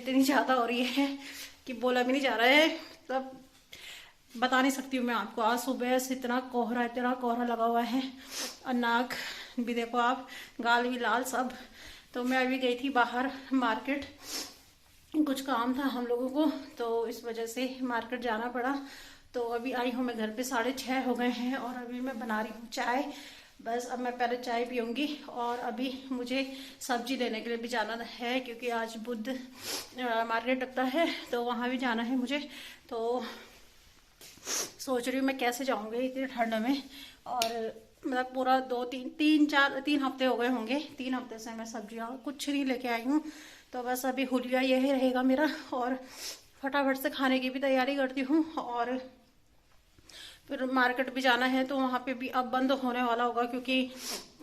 इतनी ज़्यादा हो रही है कि बोला भी नहीं जा रहा है। तब बता नहीं सकती हूँ मैं आपको। आज सुबह से इतना कोहरा लगा हुआ है और नाक भी देखो आप, गाल भी लाल सब। तो मैं अभी गई थी बाहर मार्केट, कुछ काम था हम लोगों को, तो इस वजह से मार्केट जाना पड़ा। तो अभी आई हूँ मैं घर पे, 6:30 हो गए हैं और अभी मैं बना रही हूँ चाय। बस अब मैं पहले चाय पीऊँगी और अभी मुझे सब्जी लेने के लिए भी जाना है, क्योंकि आज बुध मार्केट लगता है तो वहाँ भी जाना है मुझे। तो सोच रही हूँ मैं कैसे जाऊँगी इतनी ठंड में। और मतलब पूरा 2 3 हफ्ते हो गए होंगे, 3 हफ्ते से मैं सब्जियाँ कुछ नहीं लेके आई हूँ। तो बस अभी हुलिया यही रहेगा मेरा, और फटाफट से खाने की भी तैयारी करती हूँ। और फिर मार्केट भी जाना है तो वहाँ पे भी अब बंद होने वाला होगा, क्योंकि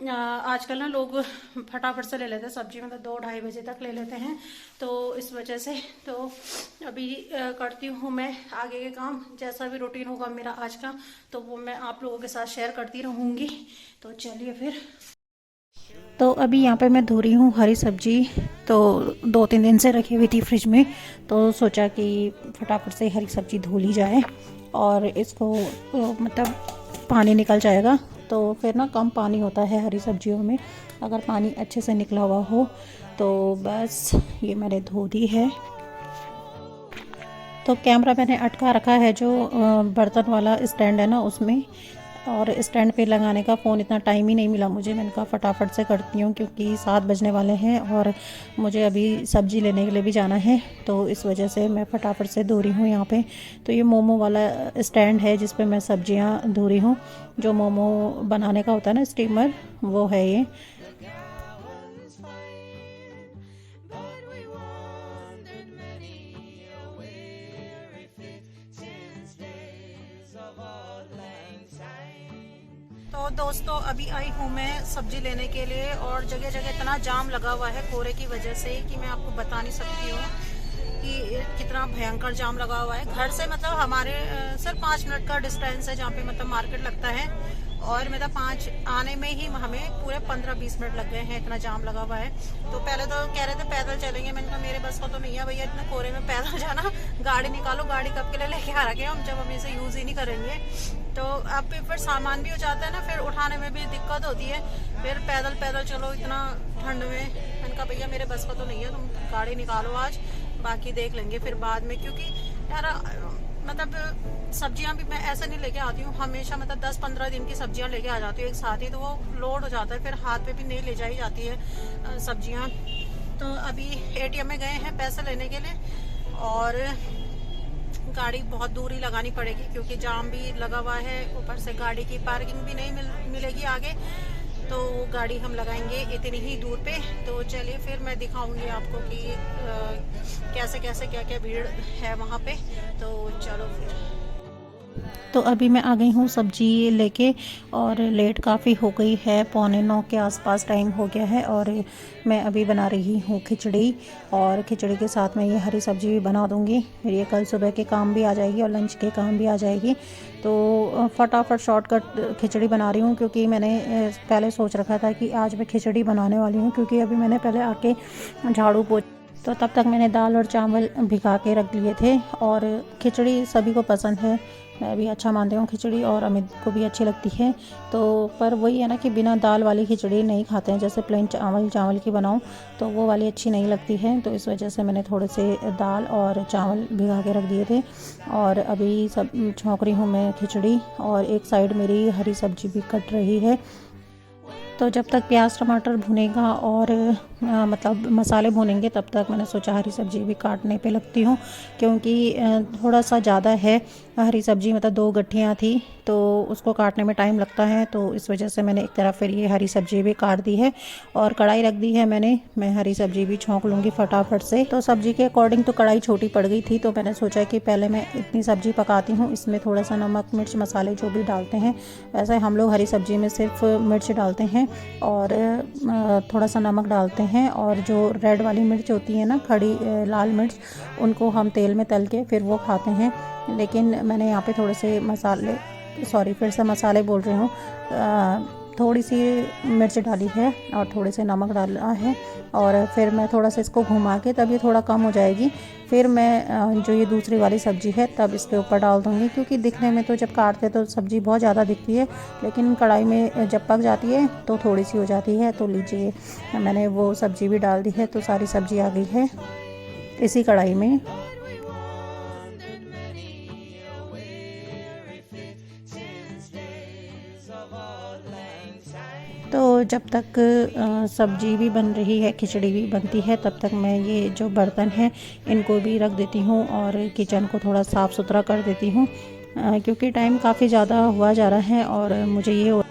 आजकल ना लोग फटाफट से ले लेते हैं सब्जी, मतलब 2 ढाई बजे तक ले लेते हैं। तो इस वजह से तो अभी करती हूँ मैं आगे के काम, जैसा भी रूटीन होगा मेरा आज का तो वो मैं आप लोगों के साथ शेयर करती रहूँगी। तो चलिए फिर। तो अभी यहाँ पे मैं धो रही हूँ हरी सब्जी। तो 2 3 दिन से रखी हुई थी फ्रिज में, तो सोचा कि फटाफट से हरी सब्जी धो ली जाए और इसको मतलब पानी निकल जाएगा। तो फिर ना कम पानी होता है हरी सब्जियों में, अगर पानी अच्छे से निकला हुआ हो। तो बस ये मैंने धो दी है। तो कैमरा मैंने अटका रखा है जो बर्तन वाला स्टैंड है ना उसमें, और स्टैंड पे लगाने का फ़ोन इतना टाइम ही नहीं मिला मुझे। मैंने कहा फटाफट से करती हूँ क्योंकि 7 बजने वाले हैं और मुझे अभी सब्ज़ी लेने के लिए भी जाना है। तो इस वजह से मैं फटाफट से धो रही हूँ यहाँ पे। तो ये मोमो वाला स्टैंड है जिस पे मैं सब्जियाँ धो रही हूँ, जो मोमो बनाने का होता है ना स्टीमर, वो है ये। तो दोस्तों अभी आई हूँ मैं सब्जी लेने के लिए, और जगह जगह इतना जाम लगा हुआ है कोहरे की वजह से कि मैं आपको बता नहीं सकती हूँ कि कितना भयंकर जाम लगा हुआ है। घर से मतलब हमारे सिर्फ 5 मिनट का डिस्टेंस है जहाँ पे मतलब मार्केट लगता है, और मतलब 5 आने में ही हमें पूरे 15-20 मिनट लग गए हैं, इतना जाम लगा हुआ है। तो पहले तो कह रहे थे पैदल चलेंगे, मैंने कहा मेरे बस का तो नहीं है भैया इतना कोहरे में पैदल जाना। गाड़ी निकालो, गाड़ी कब के लिए लेके आ रखे हम जब हम इसे यूज़ ही नहीं करेंगे। तो अब फिर सामान भी हो जाता है ना, फिर उठाने में भी दिक्कत होती है। फिर पैदल पैदल चलो इतना ठंड में, मैंने कहा भैया मेरे बस का तो नहीं है, तुम गाड़ी निकालो आज, बाकी देख लेंगे फिर बाद में। क्योंकि यार मतलब सब्जियां भी मैं ऐसे नहीं लेके आती हूँ हमेशा, मतलब 10-15 दिन की सब्जियां लेके आ जाती हूँ एक साथ ही, तो वो लोड हो जाता है, फिर हाथ पे भी नहीं ले जाई जाती है सब्जियां। तो अभी एटीएम में गए हैं पैसे लेने के लिए, और गाड़ी बहुत दूर ही लगानी पड़ेगी क्योंकि जाम भी लगा हुआ है, ऊपर से गाड़ी की पार्किंग भी नहीं मिलेगी आगे। तो गाड़ी हम लगाएंगे इतनी ही दूर पे। तो चलिए फिर मैं दिखाऊंगी आपको कि कैसे कैसे क्या क्या भीड़ है वहाँ पे। तो चलो फिर। तो अभी मैं आ गई हूँ सब्जी लेके, और लेट काफ़ी हो गई है, 8:45 के आसपास टाइम हो गया है। और मैं अभी बना रही हूँ खिचड़ी, और खिचड़ी के साथ मैं ये हरी सब्जी भी बना दूँगी। फिर ये कल सुबह के काम भी आ जाएगी और लंच के काम भी आ जाएगी। तो फटाफट शॉर्टकट खिचड़ी बना रही हूँ, क्योंकि मैंने पहले सोच रखा था कि आज मैं खिचड़ी बनाने वाली हूँ, क्योंकि अभी मैंने पहले आके झाड़ू पोछ, तो तब तक मैंने दाल और चावल भिगा के रख लिए थे। और खिचड़ी सभी को पसंद है, मैं भी अच्छा मानती हूँ खिचड़ी, और अमित को भी अच्छी लगती है। तो पर वही है ना कि बिना दाल वाली खिचड़ी नहीं खाते हैं, जैसे प्लेन चावल की बनाऊँ तो वो वाली अच्छी नहीं लगती है। तो इस वजह से मैंने थोड़े से दाल और चावल भिगा के रख दिए थे, और अभी सब छौंक रही हूँ मैं खिचड़ी, और एक साइड मेरी हरी सब्जी भी कट रही है। तो जब तक प्याज टमाटर भुनेगा और मतलब मसाले भुनेंगे, तब तक मैंने सोचा हरी सब्जी भी काटने पे लगती हूँ, क्योंकि थोड़ा सा ज़्यादा है हरी सब्जी, मतलब 2 गट्ठियाँ थी तो उसको काटने में टाइम लगता है। तो इस वजह से मैंने एक तरफ फिर ये हरी सब्जी भी काट दी है, और कढ़ाई रख दी है मैंने। मैं हरी सब्जी भी छौंक लूँगी फटाफट से। तो सब्जी के अकॉर्डिंग तो कढ़ाई छोटी पड़ गई थी, तो मैंने सोचा कि पहले मैं इतनी सब्जी पकाती हूँ, इसमें थोड़ा सा नमक मिर्च मसाले जो भी डालते हैं, वैसे हम लोग हरी सब्जी में सिर्फ मिर्च डालते हैं और थोड़ा सा नमक डालते हैं, और जो रेड वाली मिर्च होती है ना, खड़ी लाल मिर्च, उनको हम तेल में तल के फिर वो खाते हैं। लेकिन मैंने यहाँ पे थोड़े से मसाले, सॉरी फिर से मसाले बोल रही हूँ, थोड़ी सी मिर्च डाली है और थोड़े से नमक डाला है, और फिर मैं थोड़ा सा इसको घुमा के, तब ये थोड़ा कम हो जाएगी, फिर मैं जो ये दूसरी वाली सब्ज़ी है तब इसके ऊपर डाल दूँगी। क्योंकि दिखने में तो जब काटते तो सब्ज़ी बहुत ज़्यादा दिखती है, लेकिन कढ़ाई में जब पक जाती है तो थोड़ी सी हो जाती है। तो लीजिए, मैंने वो सब्ज़ी भी डाल दी है, तो सारी सब्ज़ी आ गई है इसी कढ़ाई में। तो जब तक सब्ज़ी भी बन रही है, खिचड़ी भी बनती है, तब तक मैं ये जो बर्तन हैं इनको भी रख देती हूँ और किचन को थोड़ा साफ़ सुथरा कर देती हूँ, क्योंकि टाइम काफ़ी ज़्यादा हुआ जा रहा है और मुझे ये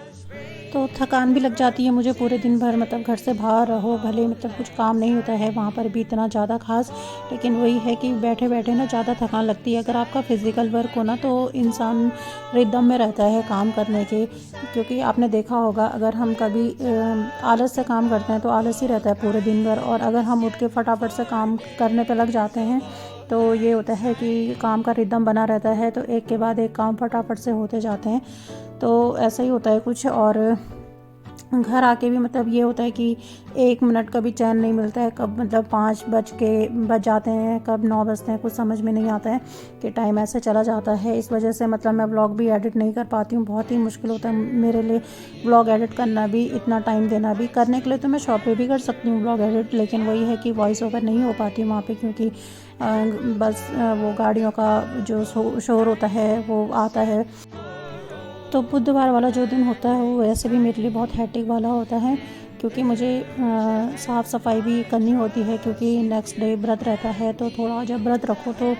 तो थकान भी लग जाती है मुझे पूरे दिन भर। मतलब घर से बाहर रहो, भले मतलब कुछ काम नहीं होता है वहाँ पर भी इतना ज़्यादा ख़ास, लेकिन वही है कि बैठे बैठे ना ज़्यादा थकान लगती है। अगर आपका फ़िज़िकल वर्क हो ना, तो इंसान रिदम में रहता है काम करने के। क्योंकि आपने देखा होगा, अगर हम कभी आलस से काम करते हैं तो आलस ही रहता है पूरे दिन भर, और अगर हम उठ के फटाफट से काम करने पे लग जाते हैं तो ये होता है कि काम का रिदम बना रहता है, तो एक के बाद एक काम फटाफट से होते जाते हैं। तो ऐसा ही होता है कुछ। और घर आके भी मतलब ये होता है कि 1 मिनट का भी चैन नहीं मिलता है, कब मतलब 5 बज जाते हैं, कब 9 बजते हैं, कुछ समझ में नहीं आता है कि टाइम ऐसे चला जाता है। इस वजह से मतलब मैं व्लॉग भी एडिट नहीं कर पाती हूँ। बहुत ही मुश्किल होता है मेरे लिए व्लॉग एडिट करना भी, इतना टाइम देना भी। करने के लिए तो मैं शॉप पे भी कर सकती हूँ व्लॉग एडिट, लेकिन वही है कि वॉइस ओवर नहीं हो पाती वहाँ पे, क्योंकि बस वो गाड़ियों का जो शोर होता है वो आता है। तो बुधवार वाला जो दिन होता है वो वैसे भी मेरे लिए बहुत हेक्टिक वाला होता है, क्योंकि मुझे साफ़ सफाई भी करनी होती है, क्योंकि नेक्स्ट डे व्रत रहता है। तो थोड़ा जब व्रत रखो तो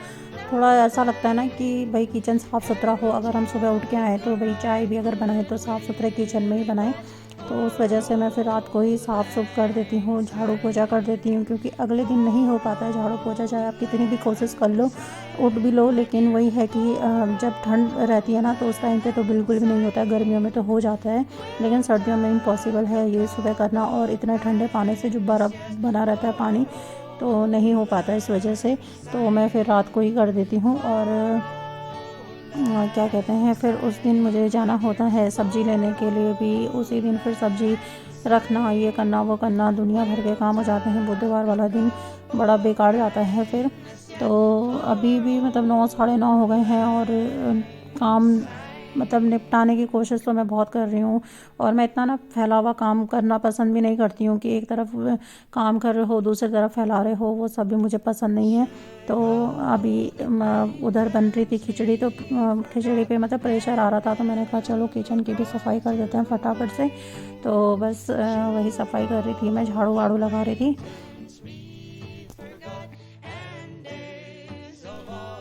थोड़ा ऐसा लगता है ना कि भाई किचन साफ़ सुथरा हो। अगर हम सुबह उठ के आएँ तो भाई चाय भी अगर बनाएं तो साफ़ सुथरे किचन में ही बनाएं। तो उस वजह से मैं फिर रात को ही साफ़ सुफ कर देती हूँ, झाड़ू पोछा कर देती हूँ, क्योंकि अगले दिन नहीं हो पाता है झाड़ू पोछा, चाहे आप कितनी भी कोशिश कर लो, उठ भी लो। लेकिन वही है कि जब ठंड रहती है ना, तो उस टाइम पे तो बिल्कुल भी नहीं होता है। गर्मियों में तो हो जाता है, लेकिन सर्दियों में इम्पॉसिबल है ये सुबह करना, और इतने ठंडे पानी से जो बर्फ़ बना रहता है पानी, तो नहीं हो पाता इस वजह से। तो मैं फिर रात को ही कर देती हूँ। और क्या कहते हैं, फिर उस दिन मुझे जाना होता है सब्ज़ी लेने के लिए भी। उसी दिन फिर सब्ज़ी रखना, ये करना वो करना, दुनिया भर के काम हो जाते हैं। बुधवार वाला दिन बड़ा बेकार जाता है फिर। तो अभी भी मतलब 9 साढ़े 9 हो गए हैं, और काम मतलब निपटाने की कोशिश तो मैं बहुत कर रही हूँ। और मैं इतना ना फैला हुआ काम करना पसंद भी नहीं करती हूँ, कि एक तरफ काम कर रहे हो दूसरी तरफ फैला रहे हो, वो सब भी मुझे पसंद नहीं है। तो अभी उधर बन रही थी खिचड़ी, तो खिचड़ी पे मतलब प्रेशर आ रहा था, तो मैंने कहा चलो किचन की भी सफाई कर देते हैं फटाफट से। तो बस वही सफाई कर रही थी मैं, झाड़ू वाड़ू लगा रही थी।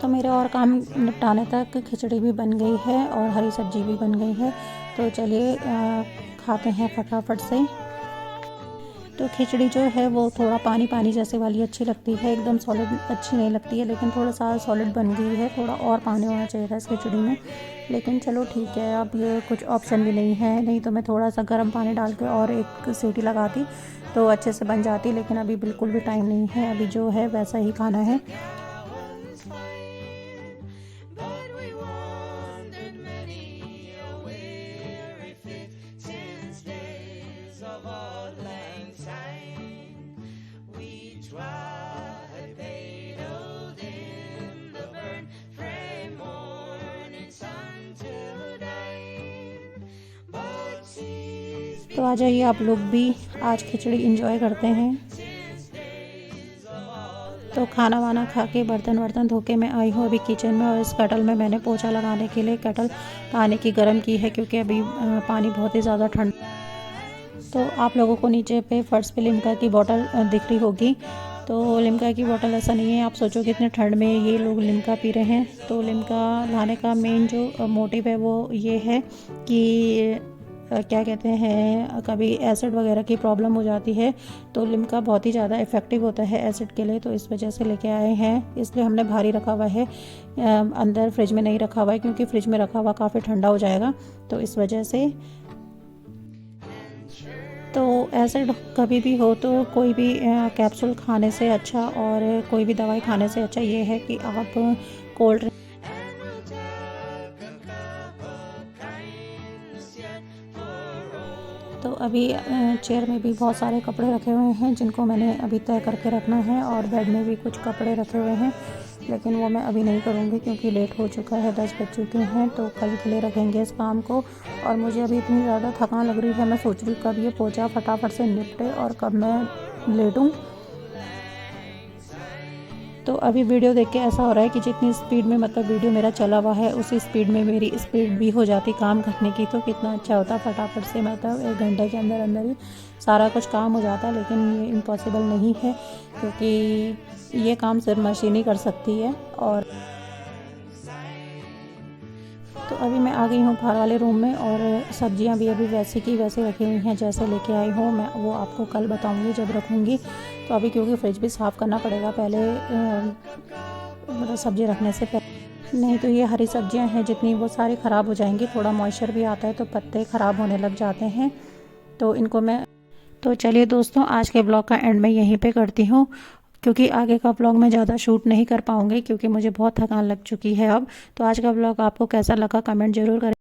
तो मेरे और काम निपटाने तक खिचड़ी भी बन गई है और हरी सब्जी भी बन गई है। तो चलिए खाते हैं फटाफट से। तो खिचड़ी जो है वो थोड़ा पानी पानी जैसे वाली अच्छी लगती है, एकदम सॉलिड अच्छी नहीं लगती है, लेकिन थोड़ा सा सॉलिड बन गई है। थोड़ा और पानी होना चाहिए था इस खिचड़ी में, लेकिन चलो ठीक है, अब ये कुछ ऑप्शन भी नहीं है। नहीं तो मैं थोड़ा सा गर्म पानी डाल के और एक सीटी लगाती तो अच्छे से बन जाती, लेकिन अभी बिल्कुल भी टाइम नहीं है, अभी जो है वैसा ही खाना है। तो आ जाइए आप लोग भी आज खिचड़ी एंजॉय करते हैं। तो खाना वाना खा के बर्तन वर्तन धो के मैं आई हूँ अभी किचन में, और इस केटल में मैंने पोछा लगाने के लिए केटल पानी की गर्म की है, क्योंकि अभी पानी बहुत ही ज़्यादा ठंडा। तो आप लोगों को नीचे पे फर्श पे लिम्का की बोतल दिख रही होगी। तो लिम्का की बोतल ऐसा नहीं है आप सोचो कि इतने ठंड में ये लोग लिम्का पी रहे हैं। तो लिम्का लाने का मेन जो मोटिव है वो ये है कि क्या कहते हैं, कभी एसिड वगैरह की प्रॉब्लम हो जाती है, तो लिम्का बहुत ही ज़्यादा इफ़ेक्टिव होता है एसिड के लिए। तो इस वजह से लेके आए हैं, इसलिए हमने भारी रखा हुआ है, अंदर फ्रिज में नहीं रखा हुआ है, क्योंकि फ्रिज में रखा हुआ काफ़ी ठंडा हो जाएगा, तो इस वजह से। तो एसिड कभी भी हो तो कोई भी कैप्सूल खाने से अच्छा, और कोई भी दवाई खाने से अच्छा ये है कि आप कोल्ड ड्रिंक। अभी चेयर में भी बहुत सारे कपड़े रखे हुए हैं जिनको मैंने अभी तय करके रखना है, और बेड में भी कुछ कपड़े रखे हुए हैं, लेकिन वो मैं अभी नहीं करूँगी क्योंकि लेट हो चुका है, 10 बज चुके हैं। तो कल के लिए रखेंगे इस काम को। और मुझे अभी इतनी ज़्यादा थकान लग रही है, मैं सोच रही हूँ कब ये पोछा फटाफट से निपटे और कब मैं लेटूँ। तो अभी वीडियो देख के ऐसा हो रहा है कि जितनी स्पीड में मतलब वीडियो मेरा चला हुआ है उसी स्पीड में मेरी स्पीड भी हो जाती काम करने की तो कितना अच्छा होता। फटाफट से मतलब 1 घंटे के अंदर अंदर ही सारा कुछ काम हो जाता, लेकिन ये इम्पॉसिबल नहीं है क्योंकि ये काम सिर्फ मशीन ही कर सकती है। और तो अभी मैं आ गई हूँ बाहर वाले रूम में, और सब्जियाँ भी अभी वैसे की वैसे रखी हुई हैं जैसे लेके आई हूँ। मैं वो आपको कल बताऊँगी जब रखूँगी। तो अभी क्योंकि फ्रिज भी साफ़ करना पड़ेगा पहले, मतलब सब्ज़ी रखने से पहले, नहीं तो ये हरी सब्जियाँ हैं जितनी वो सारी ख़राब हो जाएंगी। थोड़ा मॉइस्चर भी आता है तो पत्ते ख़राब होने लग जाते हैं, तो इनको मैं तो चलिए दोस्तों, आज के ब्लॉग का एंड मैं यहीं पे करती हूँ क्योंकि आगे का ब्लॉग मैं ज़्यादा शूट नहीं कर पाऊँगी क्योंकि मुझे बहुत थकान लग चुकी है अब। तो आज का ब्लॉग आपको कैसा लगा कमेंट ज़रूर करें।